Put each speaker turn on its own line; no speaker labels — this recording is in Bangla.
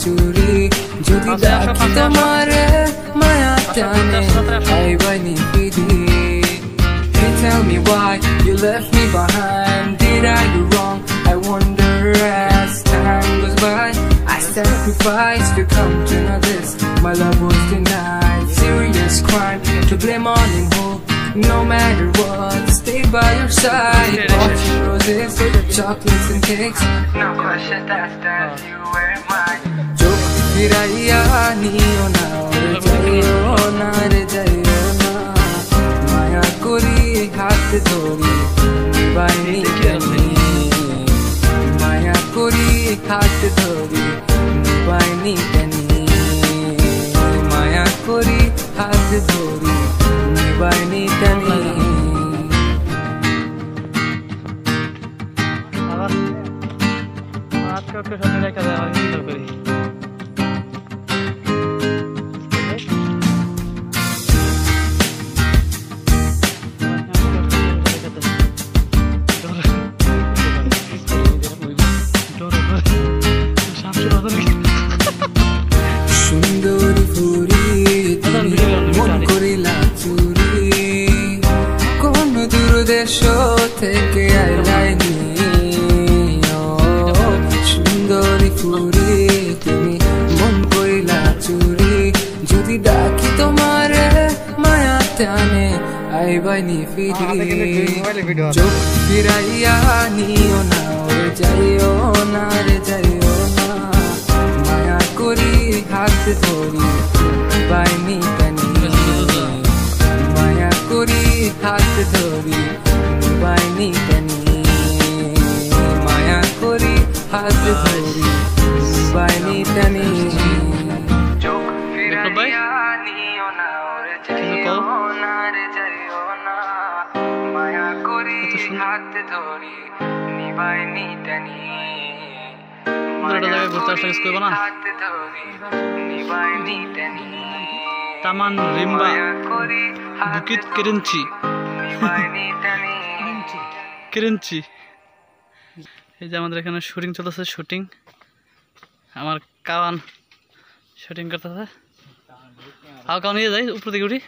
চুরি যদি দেখি তোমারে মায়া টানে আইবানি ফিরি Hey, tell me why you left me behind. Did I do wrong? I wonder as time goes by. I sacrificed to come to know this. My love was denied. Serious crime to blame on in hope. No matter what, stay by your side. Bought you roses, chocolates and cakes. No question that you were mine. Joke firaiya niyo na re jaiyo na re jaiyo na. Maya kori হাত ধরি নিবাইনি কেনি মায়া করি হাত ধরি নিবাইনি কেনি মায়া করি হাত ধরি নিবাইনি কেনি
আবার আজকে সামনে রেখে দেওয়া হয় করি
সুন্দরী ফুরি মন করিলা চুরি কোন দূর দেশ থেকে আইলাইনি সুন্দরী ফুরি তুমি মন করিলা চুরি যদি ডাকি তোমারে মায়া টানে আইবাইনি ফিরি চোখ ফিরাইয়া নিও না রে যাইও না রে যাইও না মায়া করি হাত ধরি নিবাইনি কেনি মায়া করি হাত ধরি নিবাইনি কেনি মায়া করি হাত ধরি নিবাইনি কেনি চোখ ফিরাইয়া নিও না রে যাইও না রে যাইও না মায়া করি হাত ধরি নিবাইনি কেনি
Taman Rimba Bukit Kerinci Kerinci এই যে আমাদের এখানে শুটিং চলতেছে শুটিং আমার কাওয়ান শুটিং করতেছে হাও কাওয়ান নিয়ে যাই উপর দিকে উঠি